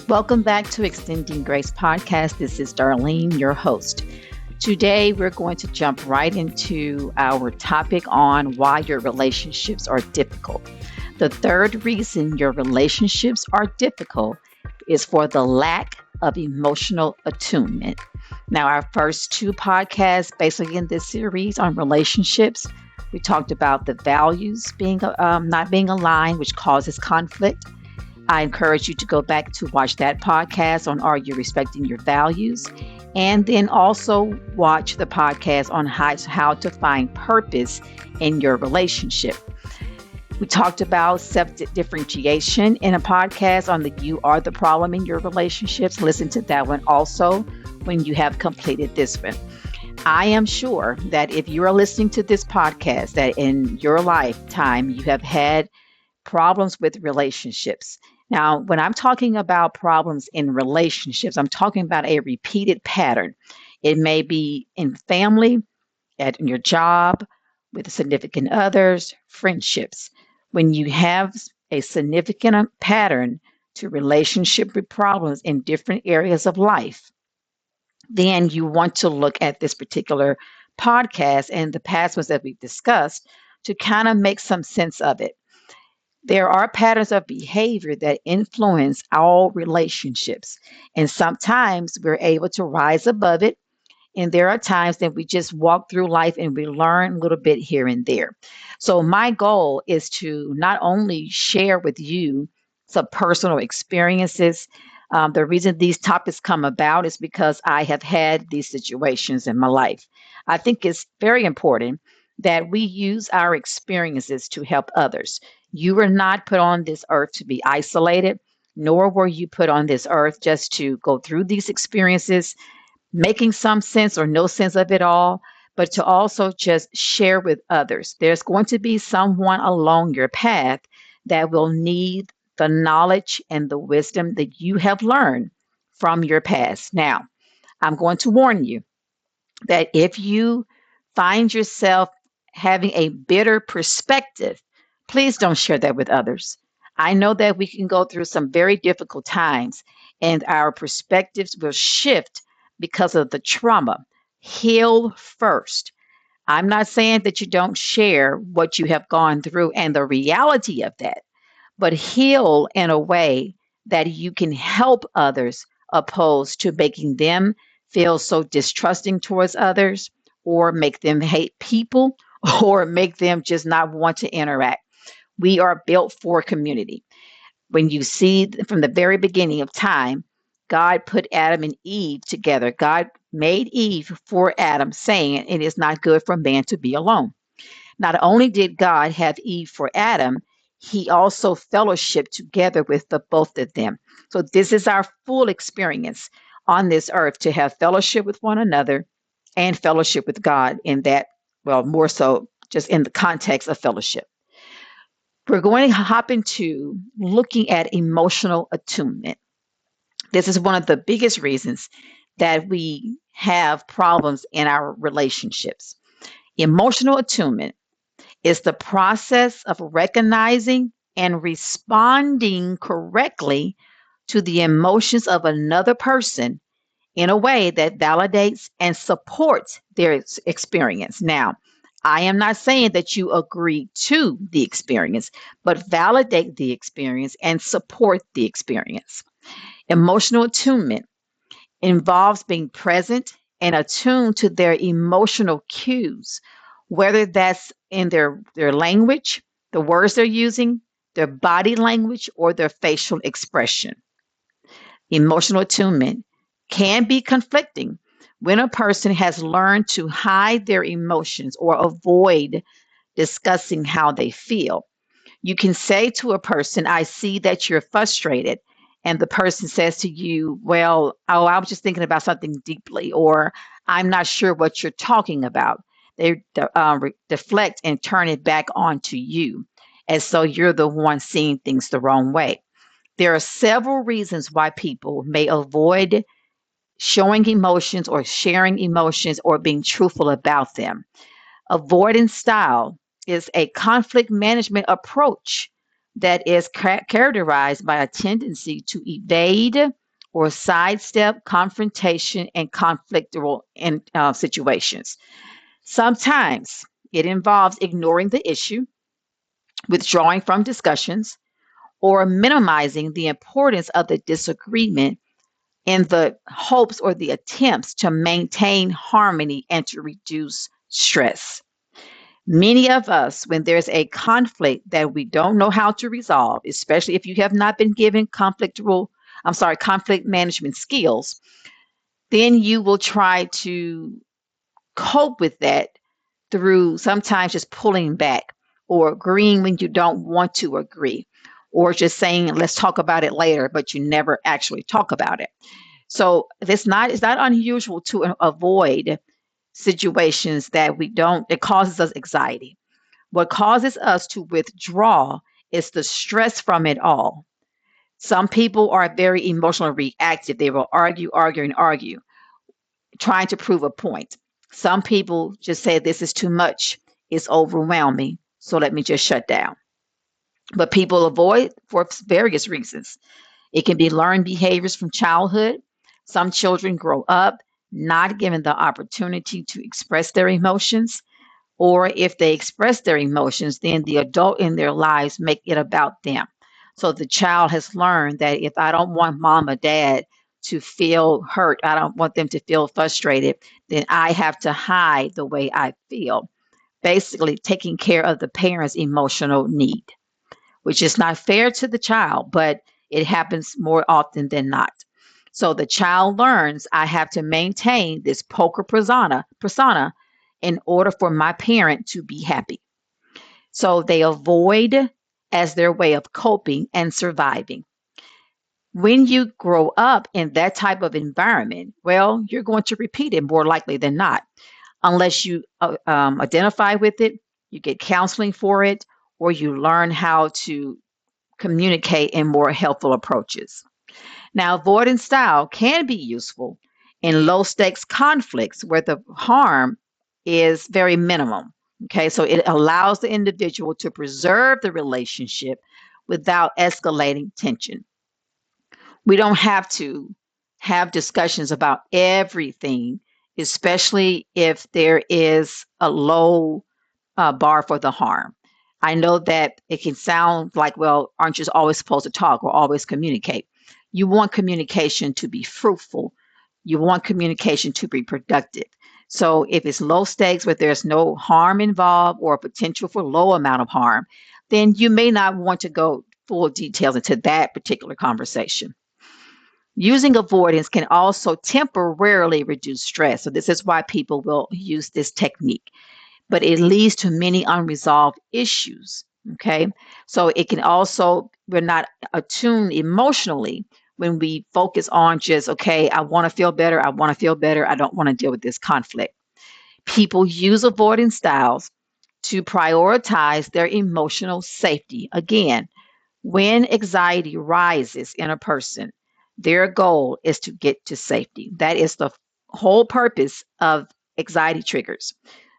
Welcome back to Extending Grace Podcast. This is Darlene, your host. Today, we're going to jump right into our topic on why your relationships are difficult. The third reason your relationships are difficult is for the lack of emotional attunement. Now, our first two podcasts, basically in this series on relationships, we talked about the values being not being aligned, which causes conflict. I encourage you to go back to watch that podcast on Are You Respecting Your Values? And then also watch the podcast on how to find purpose in your relationship. We talked about self-differentiation in a podcast on the You Are the Problem in Your Relationships. Listen to that one also when you have completed this one. I am sure that if you are listening to this podcast, that in your lifetime you have had problems with relationships. Now, when I'm talking about problems in relationships, I'm talking about a repeated pattern. It may be in family, in your job, with significant others, friendships. When you have a significant pattern to relationship problems in different areas of life, then you want to look at this particular podcast and the past ones that we've discussed to kind of make some sense of it. There are patterns of behavior that influence all relationships, and sometimes we're able to rise above it. And there are times that we just walk through life and we learn a little bit here and there. So, my goal is to not only share with you some personal experiences. The reason these topics come about is because I have had these situations in my life. I think it's very important that we use our experiences to help others. You were not put on this earth to be isolated, nor were you put on this earth just to go through these experiences, making some sense or no sense of it all, but to also just share with others. There's going to be someone along your path that will need the knowledge and the wisdom that you have learned from your past. Now, I'm going to warn you that if you find yourself having a bitter perspective, please don't share that with others. I know that we can go through some very difficult times and our perspectives will shift because of the trauma. Heal first. I'm not saying that you don't share what you have gone through and the reality of that, but heal in a way that you can help others opposed to making them feel so distrusting towards others or make them hate people or make them just not want to interact. We are built for community. When you see from the very beginning of time, God put Adam and Eve together. God made Eve for Adam, saying it is not good for man to be alone. Not only did God have Eve for Adam, he also fellowshiped together with the both of them. So this is our full experience on this earth to have fellowship with one another and fellowship with God in that, well, more so just in the context of fellowship. We're going to hop into looking at emotional attunement. This is one of the biggest reasons that we have problems in our relationships. Emotional attunement is the process of recognizing and responding correctly to the emotions of another person in a way that validates and supports their experience. Now, I am not saying that you agree to the experience, but validate the experience and support the experience. Emotional attunement involves being present and attuned to their emotional cues, whether that's in their language, the words they're using, their body language, or their facial expression. Emotional attunement can be conflicting when a person has learned to hide their emotions or avoid discussing how they feel. You can say to a person, I see that you're frustrated. And the person says to you, well, oh, I was just thinking about something deeply, or I'm not sure what you're talking about. They deflect and turn it back onto you. And so you're the one seeing things the wrong way. There are several reasons why people may avoid showing emotions or sharing emotions or being truthful about them. Avoidance style is a conflict management approach that is characterized by a tendency to evade or sidestep confrontation and conflictual situations. Sometimes it involves ignoring the issue, withdrawing from discussions, or minimizing the importance of the disagreement in the hopes or the attempts to maintain harmony and to reduce stress. Many of us, when there's a conflict that we don't know how to resolve, especially if you have not been given conflict management skills, then you will try to cope with that through sometimes just pulling back or agreeing when you don't want to agree, or just saying, let's talk about it later, but you never actually talk about it. So it's not unusual to avoid situations that causes us anxiety. What causes us to withdraw is the stress from it all. Some people are very emotionally reactive. They will argue, trying to prove a point. Some people just say, this is too much. It's overwhelming. So let me just shut down. But people avoid for various reasons. It can be learned behaviors from childhood. Some children grow up not given the opportunity to express their emotions, or if they express their emotions, then the adult in their lives make it about them. So the child has learned that if I don't want mom or dad to feel hurt, I don't want them to feel frustrated, then I have to hide the way I feel. Basically, taking care of the parent's emotional need, which is not fair to the child, but it happens more often than not. So the child learns I have to maintain this poker persona in order for my parent to be happy. So they avoid as their way of coping and surviving. When you grow up in that type of environment, well, you're going to repeat it more likely than not, unless you identify with it, you get counseling for it, or you learn how to communicate in more helpful approaches. Now, avoidance style can be useful in low stakes conflicts where the harm is very minimum. Okay, so it allows the individual to preserve the relationship without escalating tension. We don't have to have discussions about everything, especially if there is a low bar for the harm. I know that it can sound like, well, aren't you always supposed to talk or always communicate? You want communication to be fruitful. You want communication to be productive. So if it's low stakes where there's no harm involved or potential for low amount of harm, then you may not want to go full details into that particular conversation. Using avoidance can also temporarily reduce stress. So this is why people will use this technique, but it leads to many unresolved issues. Okay. So it can also, we're not attuned emotionally when we focus on just, okay, I want to feel better. I want to feel better. I don't want to deal with this conflict. People use avoidance styles to prioritize their emotional safety. Again, when anxiety rises in a person, their goal is to get to safety. That is the whole purpose of anxiety triggers.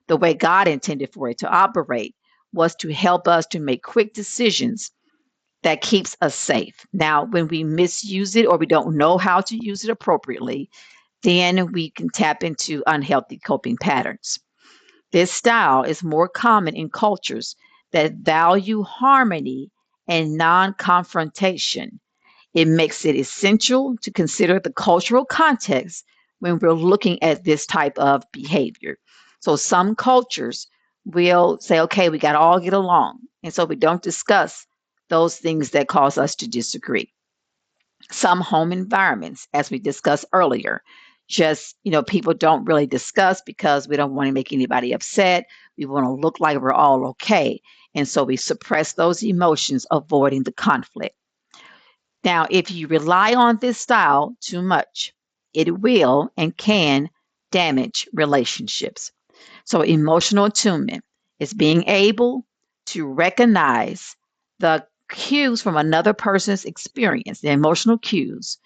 The way God intended for it to operate was to help us to make quick decisions that keeps us safe. Now, when we misuse it or we don't know how to use it appropriately, then we can tap into unhealthy coping patterns. This style is more common in cultures that value harmony and non-confrontation. It makes it essential to consider the cultural context when we're looking at this type of behavior. So some cultures will say, okay, we got to all get along. And so we don't discuss those things that cause us to disagree. Some home environments, as we discussed earlier, just, people don't really discuss because we don't want to make anybody upset. We want to look like we're all okay. And so we suppress those emotions, avoiding the conflict. Now, if you rely on this style too much, it will and can damage relationships. So, emotional attunement is being able to recognize the cues from another person's experience, the emotional cues,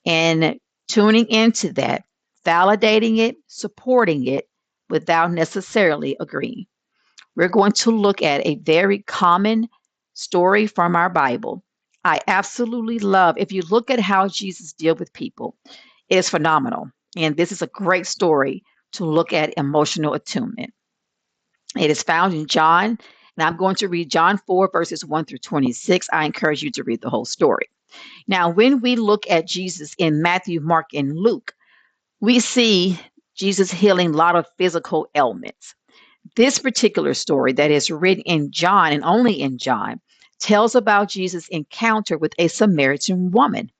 and tuning into that, validating it, supporting it without necessarily agreeing. We're going to look at a very common story from our Bible. I absolutely love, if you look at how Jesus dealt with people, it is phenomenal. And this is a great story to look at emotional attunement. It is found in John, and I'm going to read John 4, verses 1 through 26. I encourage you to read the whole story. Now, when we look at Jesus in Matthew, Mark, and Luke, we see Jesus healing a lot of physical ailments. This particular story that is written in John and only in John tells about Jesus' encounter with a Samaritan woman.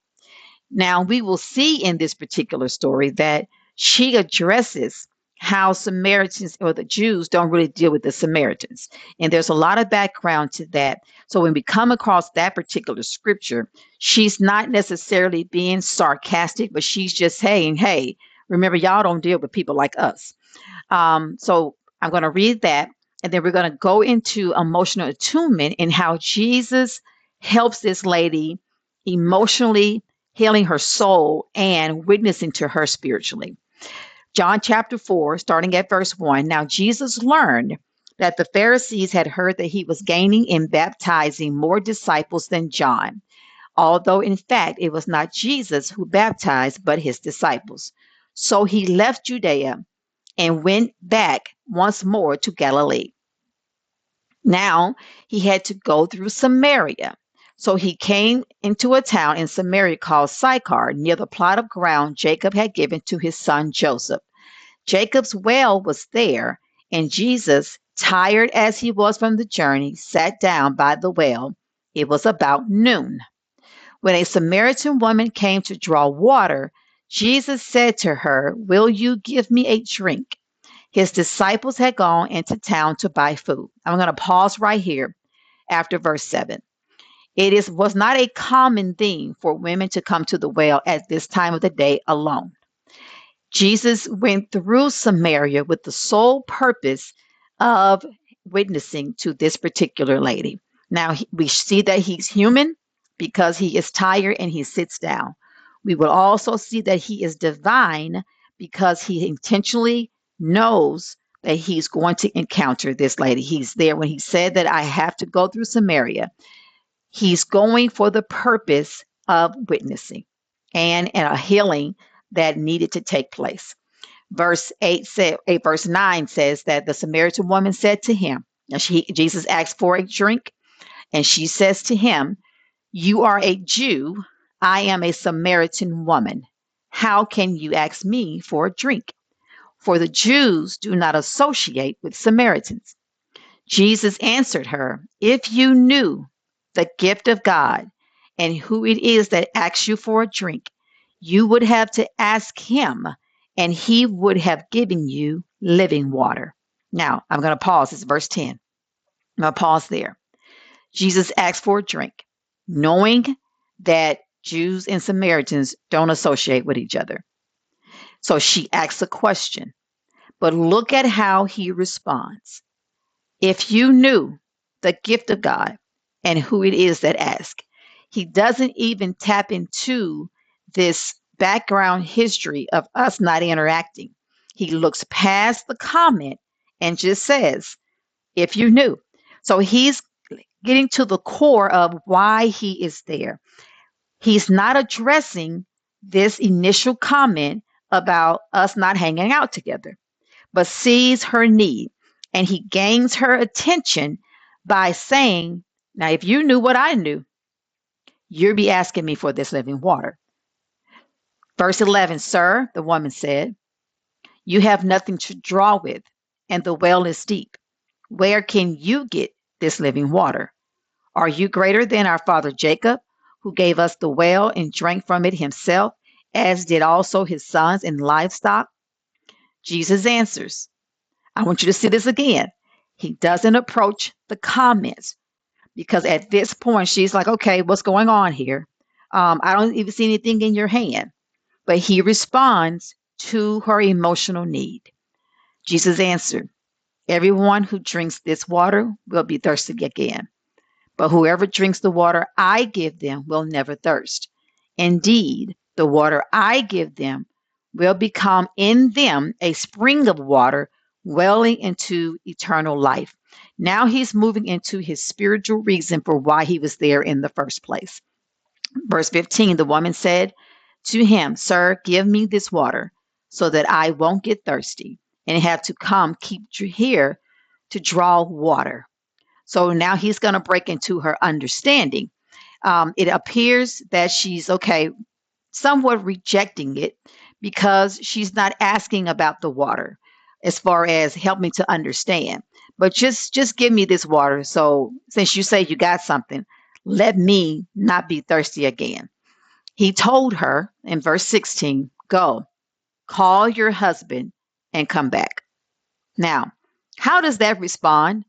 Now, we will see in this particular story that she addresses how Samaritans or the Jews don't really deal with the Samaritans. And there's a lot of background to that. So when we come across that particular scripture, she's not necessarily being sarcastic, but she's just saying, hey, remember, y'all don't deal with people like us. So I'm going to read that, and then we're going to go into emotional attunement and how Jesus helps this lady emotionally healing her soul and witnessing to her spiritually. John chapter 4, starting at verse 1. Now Jesus learned that the Pharisees had heard that he was gaining and baptizing more disciples than John, although in fact it was not Jesus who baptized, but his disciples. So he left Judea and went back once more to Galilee. Now he had to go through Samaria. So he came into a town in Samaria called Sychar, near the plot of ground Jacob had given to his son Joseph. Jacob's well was there, and Jesus, tired as he was from the journey, sat down by the well. It was about noon. When a Samaritan woman came to draw water, Jesus said to her, "Will you give me a drink?" His disciples had gone into town to buy food. I'm going to pause right here after verse 7. Was not a common thing for women to come to the well at this time of the day alone. Jesus went through Samaria with the sole purpose of witnessing to this particular lady. Now, we see that he's human because he is tired and he sits down. We will also see that he is divine because he intentionally knows that he's going to encounter this lady. He's there when he said that I have to go through Samaria. He's going for the purpose of witnessing and a healing that needed to take place. Verse 9 says that the Samaritan woman said to him, Jesus asked for a drink, and she says to him, "You are a Jew, I am a Samaritan woman. How can you ask me for a drink?" For the Jews do not associate with Samaritans. Jesus answered her, "If you knew the gift of God and who it is that asks you for a drink, you would have to ask him, and he would have given you living water." Now, I'm going to pause. It's verse 10. I'm going to pause there. Jesus asked for a drink, knowing that Jews and Samaritans don't associate with each other. So she asks a question, but look at how he responds. If you knew the gift of God and who it is that asks, he doesn't even tap into this background history of us not interacting. He looks past the comment and just says, if you knew. So he's getting to the core of why he is there. He's not addressing this initial comment about us not hanging out together, but sees her need. And he gains her attention by saying, now, if you knew what I knew, you'd be asking me for this living water. Verse 11, "Sir," the woman said, "you have nothing to draw with, and the well is deep. Where can you get this living water? Are you greater than our father Jacob, who gave us the well and drank from it himself, as did also his sons and livestock?" Jesus answers. I want you to see this again. He doesn't approach the comments, because at this point, she's like, okay, what's going on here? I don't even see anything in your hand. But he responds to her emotional need. Jesus answered, "Everyone who drinks this water will be thirsty again. But whoever drinks the water I give them will never thirst. Indeed, the water I give them will become in them a spring of water welling into eternal life." Now he's moving into his spiritual reason for why he was there in the first place. Verse 15, the woman said to him, Sir, give me this water so that I won't get thirsty and have to come keep here to draw water. So now he's going to break into her understanding. It appears that she's somewhat rejecting it because she's not asking about the water as far as help me to understand, but just give me this water. So since you say you got something, let me not be thirsty again. He told her in verse 16, go, call your husband and come back. Now, how does that respond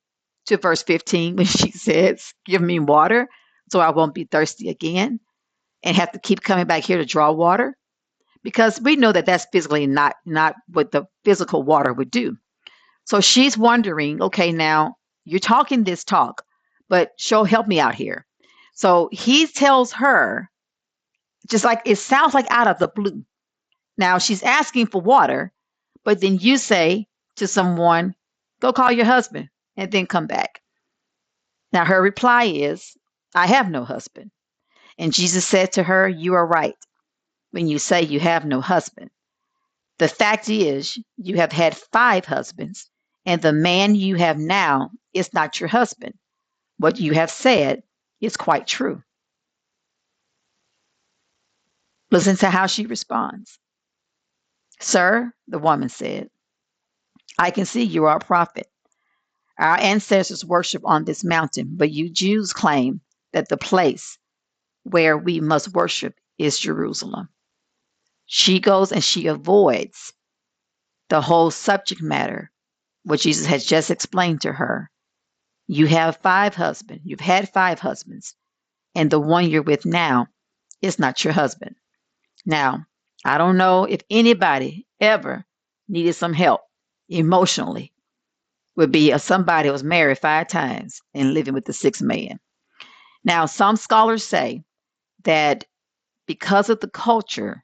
to verse 15 when she says, give me water so I won't be thirsty again and have to keep coming back here to draw water? Because we know that that's physically not what the physical water would do. So she's wondering, okay, now you're talking this talk, but help me out here. So he tells her, just like it sounds like out of the blue. Now she's asking for water, but then you say to someone, go call your husband and then come back. Now her reply is, I have no husband. And Jesus said to her, you are right when you say you have no husband. The fact is, you have had 5 husbands, and the man you have now is not your husband. What you have said is quite true. Listen to how she responds. Sir, the woman said, I can see you are a prophet. Our ancestors worship on this mountain, but you Jews claim that the place where we must worship is Jerusalem. She goes and she avoids the whole subject matter, what Jesus has just explained to her. You have 5 husbands. You've had 5 husbands, and the one you're with now is not your husband. Now, I don't know if anybody ever needed some help emotionally would be somebody who was married 5 times and living with the 6th man. Now, some scholars say that because of the culture,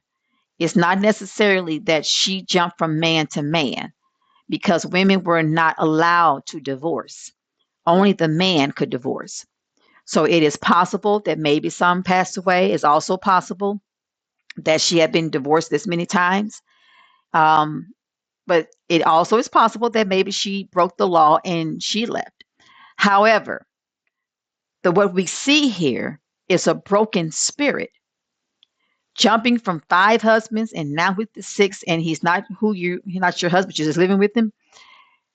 it's not necessarily that she jumped from man to man, because women were not allowed to divorce. Only the man could divorce. So it is possible that maybe some passed away. It's also possible that she had been divorced this many times. But it also is possible that maybe she broke the law and she left. However, what we see here is a broken spirit, jumping from 5 husbands and now with the 6th, and he's not your husband, you're just living with him.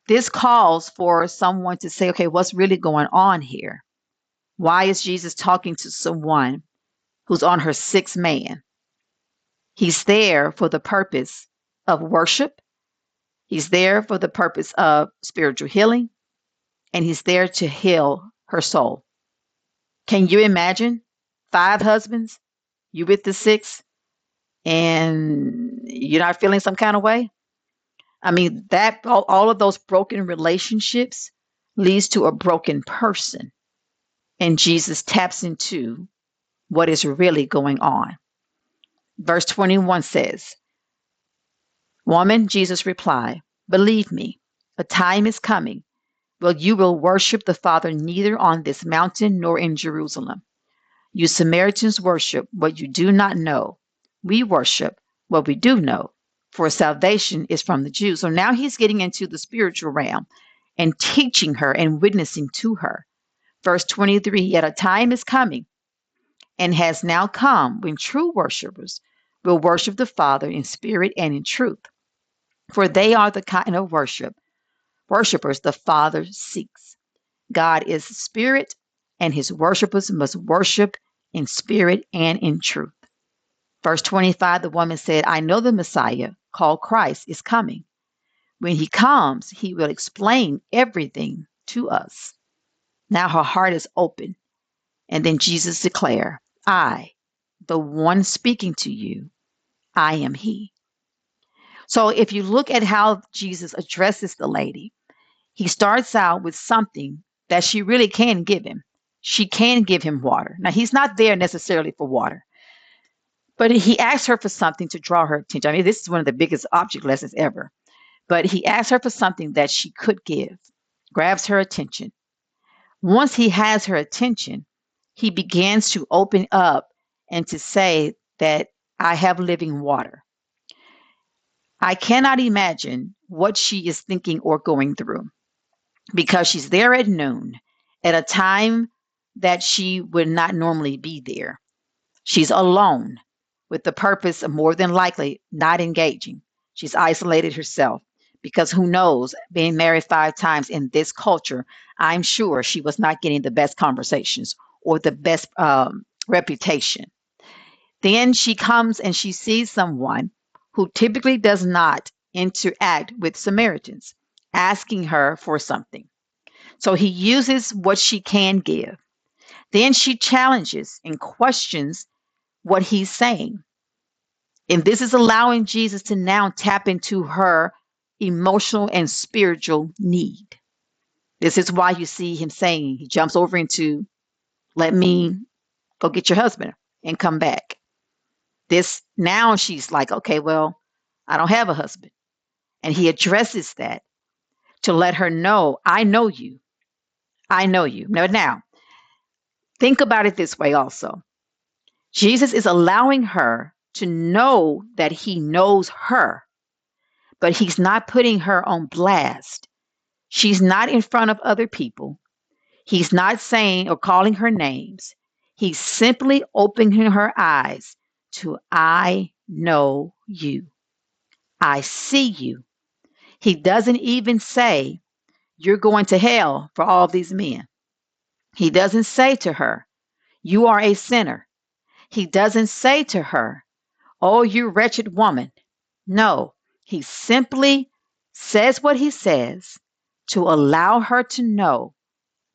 This calls for someone to say, okay, what's really going on here? Why is Jesus talking to someone who's on her 6th man? He's there for the purpose of worship. He's there for the purpose of spiritual healing, and he's there to heal her soul. Can you imagine 5 husbands, you with the 6th, and you're not feeling some kind of way? I mean, that all of those broken relationships leads to a broken person. And Jesus taps into what is really going on. Verse 21 says, Woman, Jesus replied, believe me, a time is coming when you will worship the Father neither on this mountain nor in Jerusalem. You Samaritans worship what you do not know. We worship what we do know, for salvation is from the Jews. So now he's getting into the spiritual realm and teaching her and witnessing to her. Verse 23, yet a time is coming and has now come when true worshipers will worship the Father in spirit and in truth. For they are the kind of worshipers the Father seeks. God is spirit, and his worshipers must worship in spirit and in truth. Verse 25, the woman said, I know the Messiah, called Christ, is coming. When he comes, he will explain everything to us. Now her heart is open. And then Jesus declared, I, the one speaking to you, I am he. So if you look at how Jesus addresses the lady, he starts out with something that she really can give him. She can give him water. Now, he's not there necessarily for water, but he asks her for something to draw her attention. I mean, this is one of the biggest object lessons ever. But he asks her for something that she could give, grabs her attention, Once he has her attention, he begins to open up and to say that I have living water. I cannot imagine what she is thinking or going through because she's there at noon at a time that she would not normally be there. She's alone with the purpose of more than likely not engaging. She's isolated herself because who knows, being married 5 times in this culture, I'm sure she was not getting the best conversations or the best reputation. Then she comes and she sees someone who typically does not interact with Samaritans, asking her for something. So he uses what she can give. Then she challenges and questions what he's saying. And this is allowing Jesus to now tap into her emotional and spiritual need. This is why you see him saying, he jumps over into, let me go get your husband and come back. This now she's like, okay, well, I don't have a husband. And he addresses that to let her know, I know you. I know you. Now, think about it this way also. Jesus is allowing her to know that he knows her, but he's not putting her on blast. She's not in front of other people. He's not saying or calling her names. He's simply opening her eyes to, I know you. I see you. He doesn't even say, you're going to hell for all these men. He doesn't say to her, you are a sinner. He doesn't say to her, oh, you wretched woman. No, he simply says what he says to allow her to know,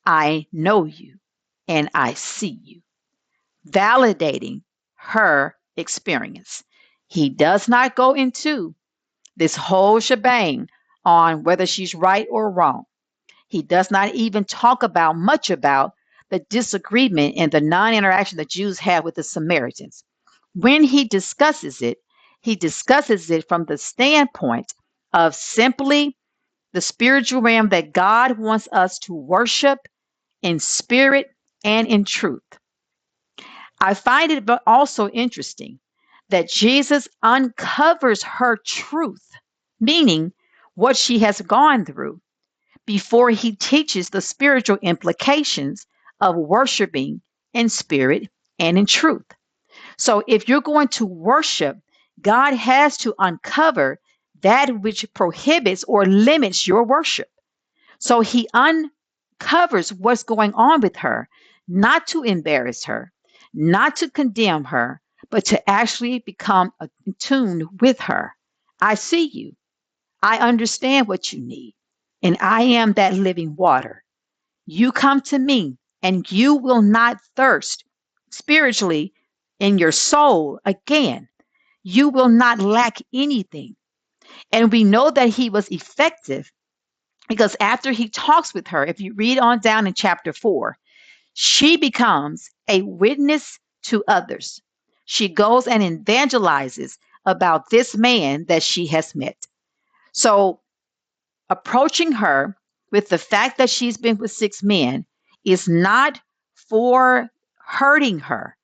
I know you and I see you, validating her experience. He does not go into this whole shebang on whether she's right or wrong. He does not even talk about much about the disagreement and the non-interaction the Jews had with the Samaritans. When he discusses it from the standpoint of simply the spiritual realm that God wants us to worship in spirit and in truth. I find it also interesting that Jesus uncovers her truth, meaning what she has gone through, before he teaches the spiritual implications of worshiping in spirit and in truth. So if you're going to worship, God has to uncover that which prohibits or limits your worship. So he uncovers what's going on with her, not to embarrass her, not to condemn her, but to actually become attuned with her. I see you. I understand what you need, and I am that living water. You come to me, and you will not thirst spiritually in your soul again. You will not lack anything. And we know that he was effective because after he talks with her, if you read on down in chapter 4, she becomes a witness to others. She goes and evangelizes about this man that she has met. So approaching her with the fact that she's been with 6 men is not for hurting her,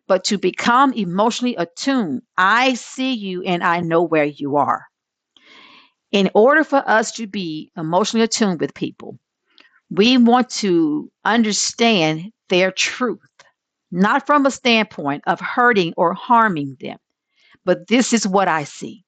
but to become emotionally attuned. I see you and I know where you are. In order for us to be emotionally attuned with people, we want to understand their truth, not from a standpoint of hurting or harming them, but this is what I see.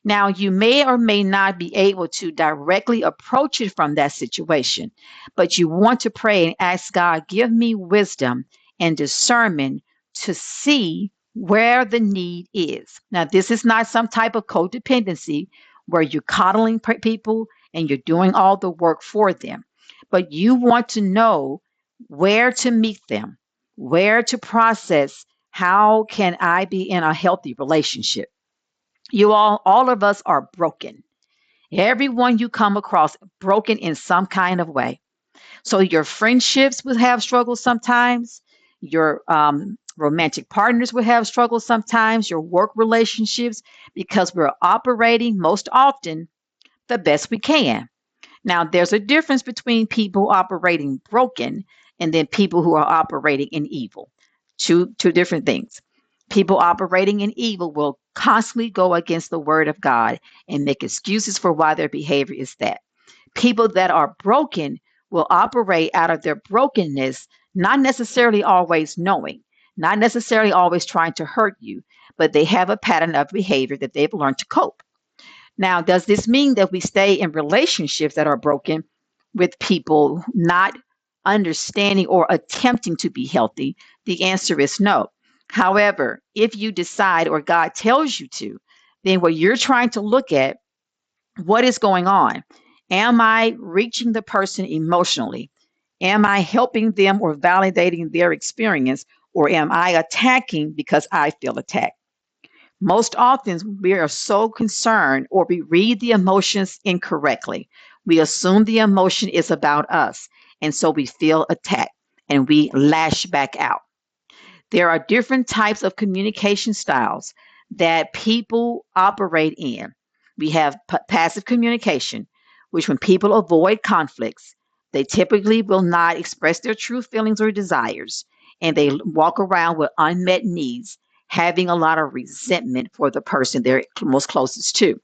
Now, you may or may not be able to directly approach it from that situation, but you want to pray and ask God, give me wisdom and discernment to see where the need is. Now, this is not some type of codependency where you're coddling people and you're doing all the work for them, but you want to know where to meet them, where to process, how can I be in a healthy relationship? You all of us are broken. Everyone you come across broken in some kind of way. So your friendships will have struggles sometimes. Your romantic partners will have struggles sometimes. Your work relationships, because we're operating most often the best we can. Now, there's a difference between people operating broken and then people who are operating in evil. Two different things. People operating in evil will constantly go against the word of God and make excuses for why their behavior is that. People that are broken will operate out of their brokenness, not necessarily always knowing, not necessarily always trying to hurt you, but they have a pattern of behavior that they've learned to cope. Now, does this mean that we stay in relationships that are broken with people not understanding or attempting to be healthy? The answer is no. However, if you decide or God tells you to, then what you're trying to look at, what is going on? Am I reaching the person emotionally? Am I helping them or validating their experience? Or am I attacking because I feel attacked? Most often, we are so concerned or we read the emotions incorrectly. We assume the emotion is about us. And so we feel attacked and we lash back out. There are different types of communication styles that people operate in. We have passive communication, which when people avoid conflicts, they typically will not express their true feelings or desires, and they walk around with unmet needs, having a lot of resentment for the person they're most closest to.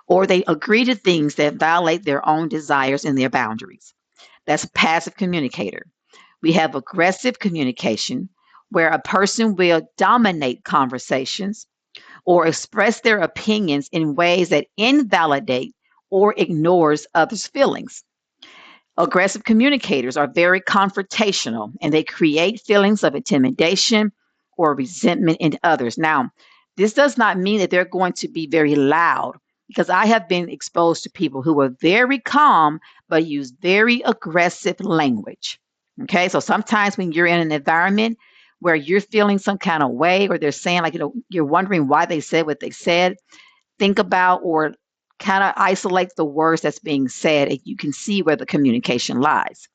Or they agree to things that violate their own desires and their boundaries. That's a passive communicator. We have aggressive communication, where a person will dominate conversations or express their opinions in ways that invalidate or ignores others' feelings. Aggressive communicators are very confrontational and they create feelings of intimidation or resentment in others. Now, this does not mean that they're going to be very loud, because I have been exposed to people who are very calm but use very aggressive language. Okay, so sometimes when you're in an environment where you're feeling some kind of way, or they're saying, like, you're wondering why they said what they said, think about or kind of isolate the words that's being said, and you can see where the communication lies.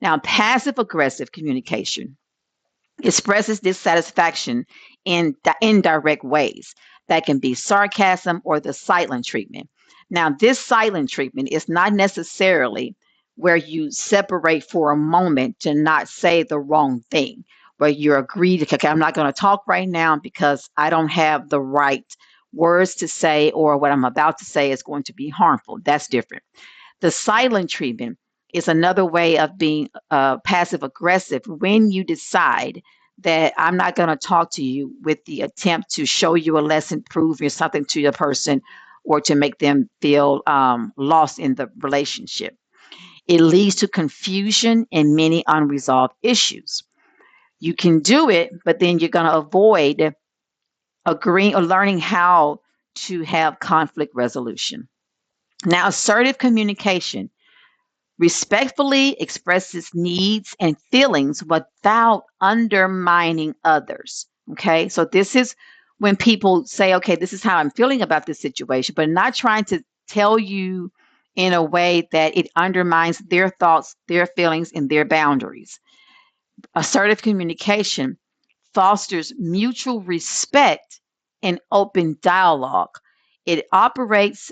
Now, passive aggressive communication expresses dissatisfaction in indirect ways. That can be sarcasm or the silent treatment. Now, this silent treatment is not necessarily where you separate for a moment to not say the wrong thing, where you agree to, okay, I'm not going to talk right now because I don't have the right words to say, or what I'm about to say is going to be harmful. That's different. The silent treatment is another way of being passive aggressive, when you decide that I'm not going to talk to you with the attempt to show you a lesson, prove you something to the person, or to make them feel lost in the relationship. It leads to confusion and many unresolved issues. You can do it, but then you're going to avoid agreeing or learning how to have conflict resolution. Now, assertive communication respectfully expresses needs and feelings without undermining others. Okay, so this is when people say, okay, this is how I'm feeling about this situation, but not trying to tell you in a way that it undermines their thoughts, their feelings, and their boundaries. Assertive communication fosters mutual respect and open dialogue. It operates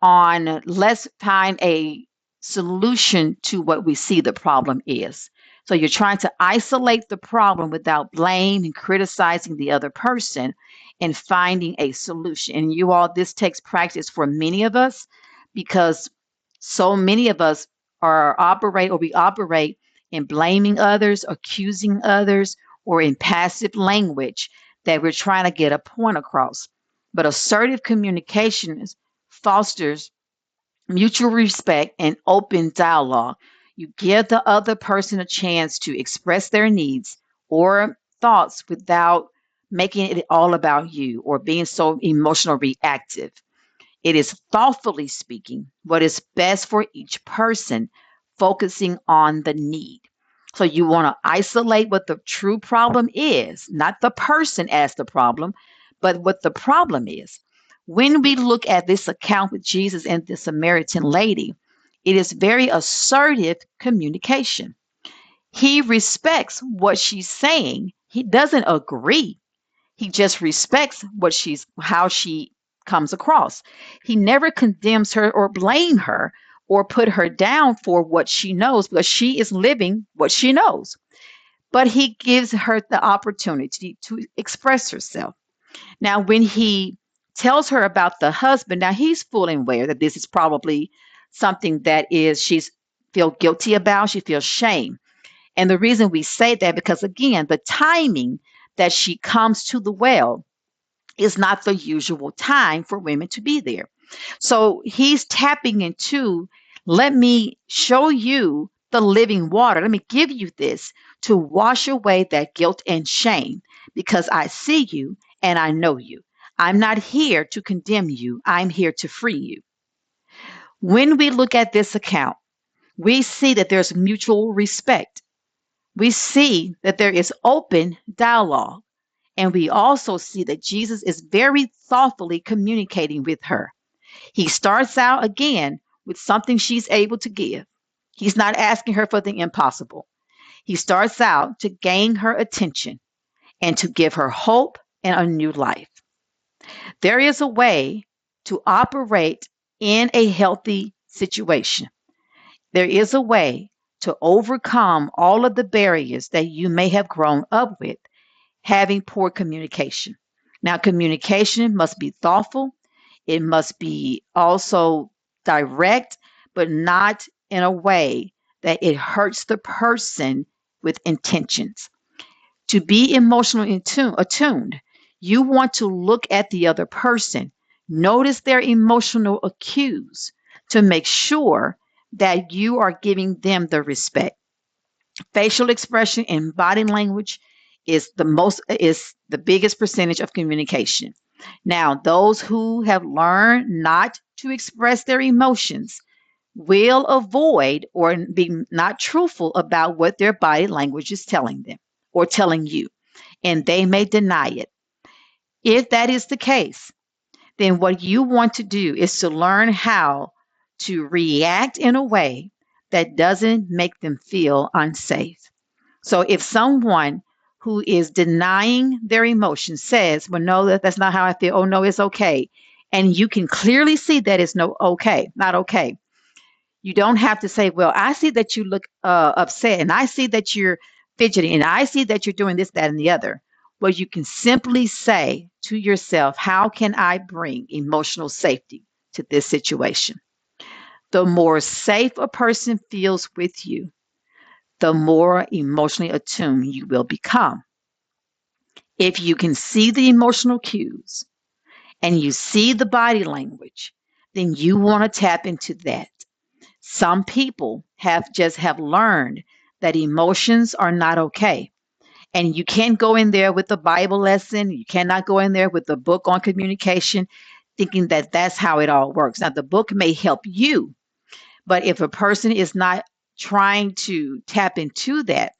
on let's find a solution to what we see the problem is. So you're trying to isolate the problem without blame and criticizing the other person, and finding a solution. And you all, this takes practice for many of us, because so many of us we operate in blaming others, accusing others, or in passive language that we're trying to get a point across. But assertive communication fosters mutual respect and open dialogue. You give the other person a chance to express their needs or thoughts without making it all about you or being so emotional reactive. It is thoughtfully speaking what is best for each person, focusing on the need. So you want to isolate what the true problem is, not the person as the problem, but what the problem is. When we look at this account with Jesus and the Samaritan lady, it is very assertive communication. He respects what she's saying. He doesn't agree. He just respects how she comes across. He never condemns her or blame her or put her down for what she knows, because she is living what she knows. But he gives her the opportunity to express herself. Now, when he tells her about the husband, now he's fully aware that this is probably something that is she's feel guilty about. She feels shame. And the reason we say that, because again, the timing that she comes to the well is not the usual time for women to be there. So he's tapping into, let me show you the living water. Let me give you this to wash away that guilt and shame, because I see you and I know you. I'm not here to condemn you. I'm here to free you. When we look at this account, we see that there's mutual respect. We see that there is open dialogue. And we also see that Jesus is very thoughtfully communicating with her. He starts out again with something she's able to give. He's not asking her for the impossible. He starts out to gain her attention and to give her hope and a new life. There is a way to operate in a healthy situation. There is a way to overcome all of the barriers that you may have grown up with having poor communication. Now, communication must be thoughtful. It must be also direct, but not in a way that it hurts the person with intentions. To be emotionally attuned, you want to look at the other person, notice their emotional cues to make sure that you are giving them the respect. Facial expression and body language is the biggest percentage of communication. Now, those who have learned not to express their emotions will avoid or be not truthful about what their body language is telling them or telling you, and they may deny it. If that is the case, then what you want to do is to learn how to react in a way that doesn't make them feel unsafe. So if someone who is denying their emotions says, well, no, that's not how I feel. Oh, no, it's okay. And you can clearly see that it's not okay. You don't have to say, well, I see that you look upset, and I see that you're fidgeting, and I see that you're doing this, that, and the other. Well, you can simply say to yourself, how can I bring emotional safety to this situation? The more safe a person feels with you, the more emotionally attuned you will become. If you can see the emotional cues and you see the body language, then you want to tap into that. Some people have learned that emotions are not okay. And you can't go in there with a Bible lesson. You cannot go in there with a book on communication thinking that that's how it all works. Now, the book may help you, but if a person is not trying to tap into that,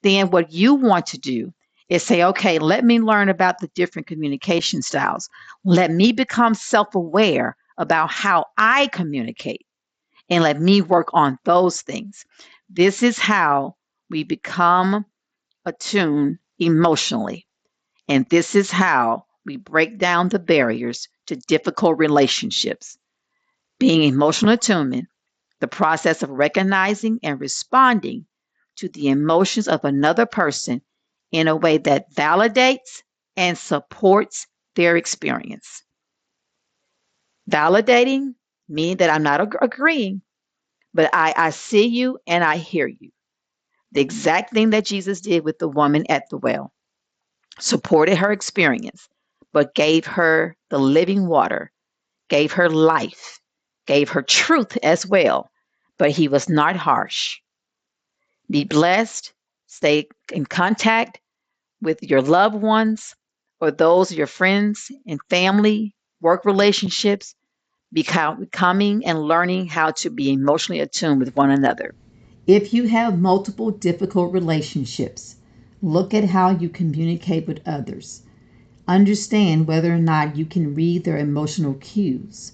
then what you want to do is say, okay, let me learn about the different communication styles. Let me become self-aware about how I communicate, and let me work on those things. This is how we become attuned emotionally. And this is how we break down the barriers to difficult relationships. Being emotional attunement, the process of recognizing and responding to the emotions of another person in a way that validates and supports their experience. Validating, meaning that I'm not agreeing, but I see you and I hear you. The exact thing that Jesus did with the woman at the well. Supported her experience, but gave her the living water, gave her life, gave her truth as well. But he was not harsh. Be blessed. Stay in contact with your loved ones or those your friends and family, work relationships, becoming and learning how to be emotionally attuned with one another. If you have multiple difficult relationships, look at how you communicate with others. Understand whether or not you can read their emotional cues.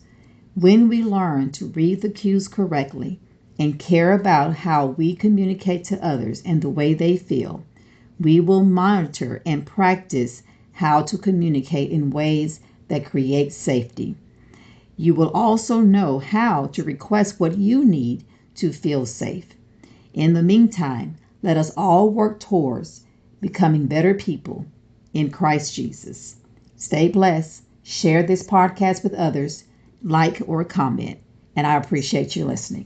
When we learn to read the cues correctly and care about how we communicate to others and the way they feel, we will monitor and practice how to communicate in ways that create safety. You will also know how to request what you need to feel safe. In the meantime, let us all work towards becoming better people in Christ Jesus. Stay blessed. Share this podcast with others, like or comment, and I appreciate you listening.